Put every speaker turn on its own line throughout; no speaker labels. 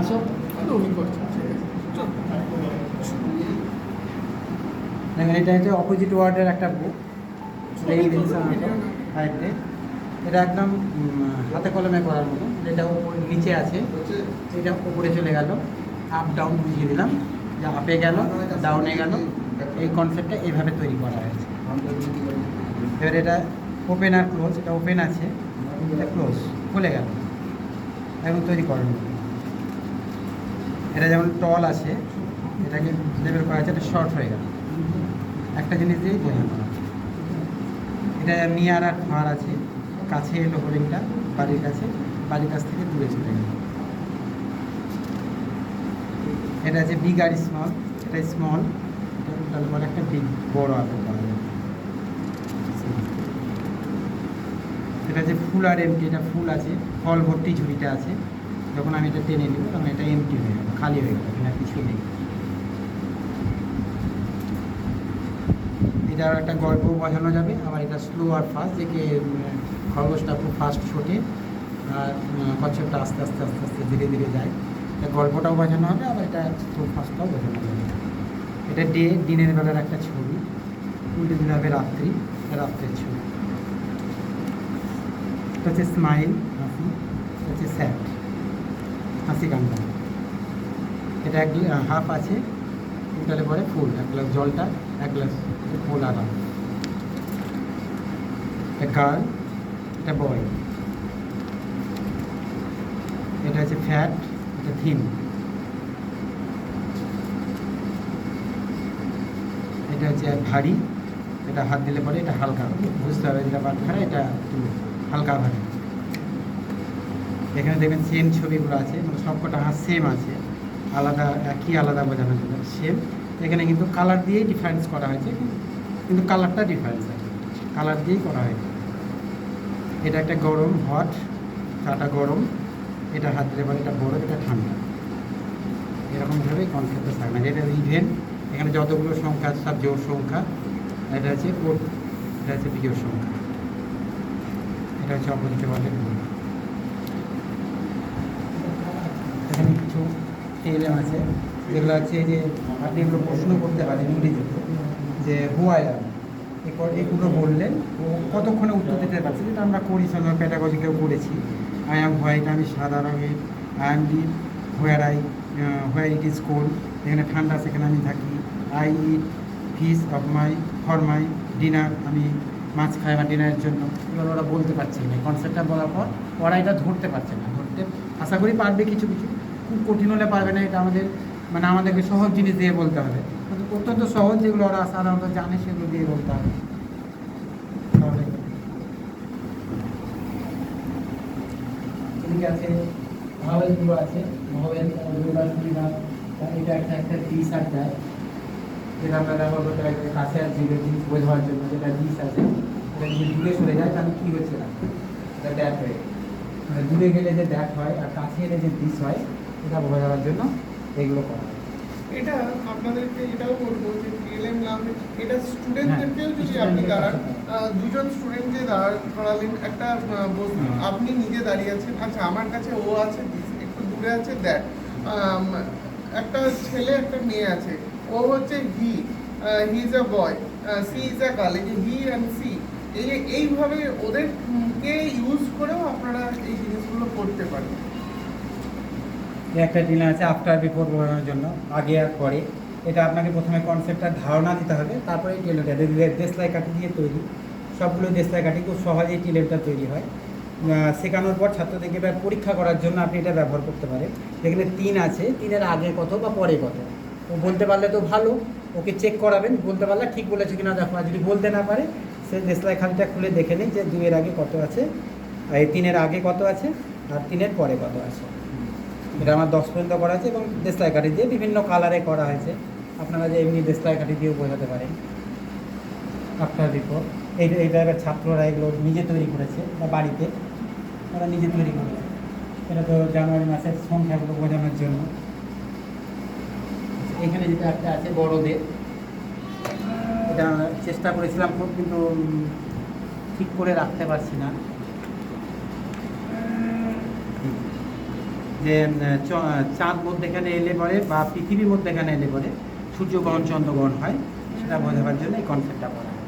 আসো,
উনি করছেন, ঠিক আছে। চল।
দেখেন এটা হচ্ছে অপোজিট ওয়ার্ডের একটা বুক, হাইটে এটা একদম হাতে কলমে করার মতো। যেটা উপরে নিচে আছে এটা উপরে চলে গেল, আপ ডাউন বুঝিয়ে দিলাম, যে আপে গেল ডাউনে গেল, এই কনসেপ্টটা এইভাবে তৈরি করা হয়েছে। এবার এটা ওপেন আর ক্লোজ, এটা ওপেন আছে, এটা ক্লোজ, খুলে গেল, এখন তৈরি করার মতো। এটা যেমন টল আছে, এটাকে লেবেল করা আছে, এটা শর্ট হয়ে গেল, একটা জিনিস দিয়েই বোঝানো হয়। এটা নিয়ার আর ফার আছে, কাছে এলো হোল্ডিংটা বাড়ির কাছে, বাড়ির কাছ থেকে দূরে চলে গেল। এটা আছে বিগ আর স্মল, এটা স্মল, এটা তাহলে বলে একটা বিগ বড় আকার পাওয়া যাবে। এটা যে ফুল আর এমটি, এটা ফুল আছে, ফল ভর্তি ঝুড়িটা আছে, যখন আমি এটা টেনে নিব তখন এটা এমটি হয়ে গেল, খালি হয়ে গেল, এখানে কিছু নেই। এটা আর একটা গল্প বোঝানো যাবে, আবার এটা স্লো আর ফাস্ট, যে কি খরগোশটা খুব ফাস্ট ছোটে আর কচ্ছপটা আস্তে আস্তে আস্তে আস্তে ধীরে ধীরে যায়। এটা গল্পটাও বোঝানো হবে, আবার এটা খুব ফাস্টটাও বোঝানো যাবে। এটা দিনের বেলার একটা ছবি, উল্টে দিলে হবে রাত্রি, রাত্রের ছবি। এটা হচ্ছে স্মাইল, হাসি, এটা হচ্ছে স্যাড, হাসি কান্না। এটা এক হাফ আছে, উল্টালে পরে ফুল, এক গ্লাস জলটা, এক গ্লাস ফুল আরাম। এটা গার্ল, এটা বয়। এটা হচ্ছে ফ্যাট, এটা থিন। এটা হচ্ছে ভারী, এটা হাত দিলে পরে এটা হালকা, বুঝতে হবে যেটা বাটখারা, এটা একটু হালকা ভারী। এখানে দেখবেন সেম ছবিগুলো আছে, মানে সবকটা হাত সেম আছে, আলাদা একই আলাদা বোঝানো যাবে সেম। এখানে কিন্তু কালার দিয়েই ডিফারেন্স করা হয়েছে, কিন্তু কালারটা ডিফারেন্স আছে, কালার দিয়েই করা হয়েছে। এটা একটা গরম, হট, চাটা গরম, এটা হাত দিলে পরে এটা বরফ, এটা ঠান্ডা। এরকমভাবেই কনসেপ্টটা থাকবে। এটা ইভেন্ট, এখানে যতগুলো সংখ্যা সব জোড় সংখ্যা, এটা হচ্ছে কোড, এটা হচ্ছে বিজোড় সংখ্যা, এটা হচ্ছে অপোজিট ওয়ার্ডের গুণ। এখানে কিছু টেলএম আছে, যেগুলো হচ্ছে যে আপনি এগুলো প্রশ্ন করতে পারেন ইংরেজিতে, যে হু আই অ্যাম, এরপর এগুলো বললেন ও কতক্ষণে উত্তর দিতে পারছে, যেটা আমরা করি সঙ্গে প্যাডাগজিকেও করেছি। আই অ্যাম হোয়াইট, আমি সাদা রঙের। I am deep, where it is cold, এখানে ঠান্ডা, সেখানে আমি থাকি। I eat fish of my for my dinner, আমি মাছ খাই আমার ডিনারের জন্য। এবার ওরা বলতে পারছে না, কনসেপ্টটা বলার পর ওরা এটা ধরতে পারছে না, ধরতে আশা করি পারবে, কিছু কিছু খুব কঠিন হলে পারবে না। এটা আমাদের মানে আমাদেরকে সহজ জিনিস দিয়ে বলতে হবে, অত্যন্ত সহজ যেগুলো ওরা সাধারণত জানে সেগুলো দিয়ে বলতে হবে। তাহলে এদিকে আছে ভাওয়েলগুলো আছে, ভাওয়েল এটা একটা একটা দিস আর দেয়, যেটা আমরা ব্যবহার করতে পারি কাছে আর জিরো জিনিস বোঝার জন্য। যেটা দিস আছে এটা যদি দূরে সরে যায় তাহলে কী হচ্ছে না, এটা দ্যাট হয়ে, মানে দূরে গেলে যে দ্যাট হয় আর কাছে এলে যে দিস হয়, এটা বোঝানোর জন্য এইগুলো করা হয়।
এটা আপনাদেরকে এটাও বলবো যে টিএলএম নামে এটা স্টুডেন্টদেরকেও যদি আপনি দাঁড়ান, দুজন স্টুডেন্টকে করালেন একটা বস্তু, আপনি নিজে দাঁড়িয়ে আছেন, আচ্ছা আমার কাছে ও আছে, একটু দূরে আছে দ্যাট, একটা ছেলে একটা মেয়ে আছে, ও হচ্ছে he is a boy, she is a girl, এই যে হি অ্যান্ড সি, এইভাবে ওদেরকে ইউজ করেও আপনারা এই জিনিসগুলো করতে পারেন।
একটা ডিনার আছে আফটার বিফোর বোঝানোর জন্য, আগে আর পরে। এটা আপনাকে প্রথমে কনসেপ্টটা ধারণা দিতে হবে, তারপরে এই টেলটা দেশলাই কাঠি দিয়ে তৈরি, সবগুলো দেশলাই কাঠি, খুব সহজেই টেলটা তৈরি হয়। শেখানোর পর ছাত্রদেরকে এবার পরীক্ষা করার জন্য আপনি এটা ব্যবহার করতে পারেন। যেখানে 3 আছে, 3-এর আগে কত বা পরে কত, ও বলতে পারলে তো ভালো, ওকে চেক করাবেন, বলতে পারলে ঠিক বলেছে কিনা দেখো। আর যদি বলতে না পারে, সে দেশলাই খালিটা খুলে দেখে নিন যে 2-এর আগে কত আছে, এই 3-এর আগে কত আছে, আর 3-এর পরে কত আছে। এটা আমার 10 পর্যন্ত করা আছে এবং দেশলাই কাঠি দিয়ে বিভিন্ন কালারে করা হয়েছে। আপনারা যে এমনি দেশলাই কাঠি দিয়েও বোঝাতে পারেন। আফটার বিফোর এইটা এবার ছাত্ররা এগুলো নিজে তৈরি করেছে, বা বাড়িতে ওরা নিজে তৈরি করেছে। এটা তো জানুয়ারি মাসের সংখ্যাগুলো বোঝানোর জন্য। এখানে যেটা একটা আছে বড়দের, এটা চেষ্টা করেছিলাম খুব, কিন্তু ঠিক করে রাখতে পারছি না। যে চাঁদ মধ্যেখানে এলে পরে বা পৃথিবীর মধ্যেখানে এলে পরে সূর্যগ্রহণ চন্দ্রগ্রহণ হয়, সেটা বোঝাবার জন্য এই কনসেপ্টটা করা হয়।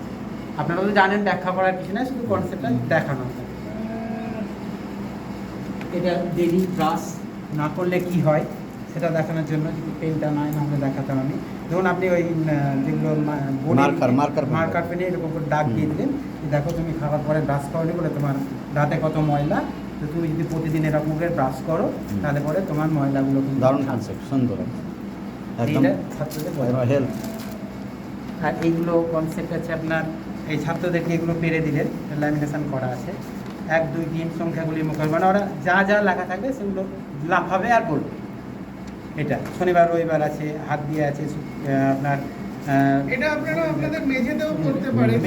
আপনারা তো জানেন, ব্যাখ্যা করার কিছু না, শুধু কনসেপ্টটা দেখানো হয়। এটা ডেলি ব্রাশ না করলে কি হয় সেটা দেখানোর জন্য, যদি পেনটা নয় না হলে দেখাতাম আমি। ধরুন আপনি ওই যেগুলো মার্কার পেনে এরকম করে দাগ দিয়ে দিলেন, যে দেখো তুমি খাবার পরে ব্রাশ করলে বলে তোমার দাঁতে কত ময়লা, তো তুমি যদি প্রতিদিন এরকম করে ব্রাশ করো তাহলে পরে তোমার ময়লাগুলো কিন্তু
দারুণ কনসেপ্ট, সুন্দর একদম
এইটা ছাত্রদের বোঝানো।
হেল্প।
আর এইগুলো কনসেপ্ট আছে আপনার, এই ছাত্রদেরকে এগুলো পেরে দিলেন, ল্যামিনেশন করা আছে, 1 2 3 সংখ্যাগুলি মুখস্থ, মানে ওরা যা যা লেখা থাকবে সেগুলো লাফাবে আর বলবে। এটা শনিবার রবিবার আছে, হাত দিয়ে আছে, আপনার
এটা আপনারা আপনাদের মেঝেতেও করতে পারেন,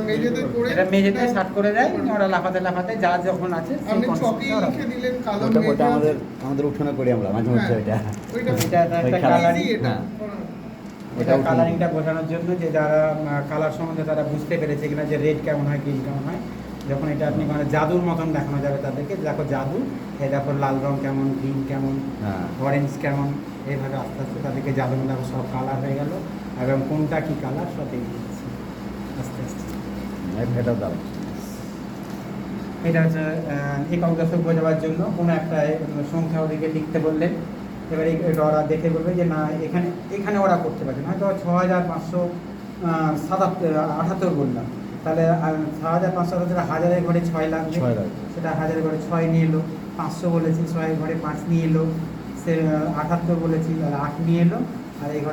মেঝেতে করে
এটা মেঝেতে শার্ট করে দেয়, ওরা লাফাতে লাফাতে যা যখন আছে সেই
আপনি
concept
চকে
টা ওরা-
লিখে দিলেন কালো
ওটা
মেঝে
আমাদের উঠানে করি আমরা মাঝে মধ্যে
হ্যাঁ।
এটা।
ওইটা
এটা একটা
ওই
কালারিং,
easy এটা
হ্যাঁ।
এটা
ওটা
কালারিংটা বোঝানোর জন্য, যে যারা কালার সম্বন্ধে তারা বুঝতে পেরেছে কিনা, যে রেড কেমন হয়, গ্রিন কেমন হয়, যখন এটা আপনি মানে জাদুর মতন দেখানো যাবে তাদেরকে, দেখো জাদু, এই দেখো লাল রং কেমন, গ্রিন কেমন,
হ্যাঁ।
অরেঞ্জ কেমন, এইভাবে আস্তে আস্তে তাদেরকে জাদুর দেখো সব কালার হয়ে গেল, এবং কোনটা কি কালার সব দেখিয়ে দিচ্ছি আস্তে আস্তে।
এটা দারুণ।
এটা হচ্ছে একক দশক বোঝাবার জন্য কোনো একটা সংখ্যা ওদেরকে লিখতে বললেন, এবারে এটা ওরা দেখে বলবে যে না এখানে এখানে ওরা করতে পারছে, হয়তো 6578 বললাম, তাহলে 6578 হাজারের ঘরে 6 লাগবে,
6 লাগবে।
সেটা হাজারের ঘরে 6 নিয়ে এলো, 500 বলেছি 6 ঘরে 5 নিয়ে এলো, সে 78 বলেছি তাহলে 8 নিয়ে এলো, আর এই ঘরে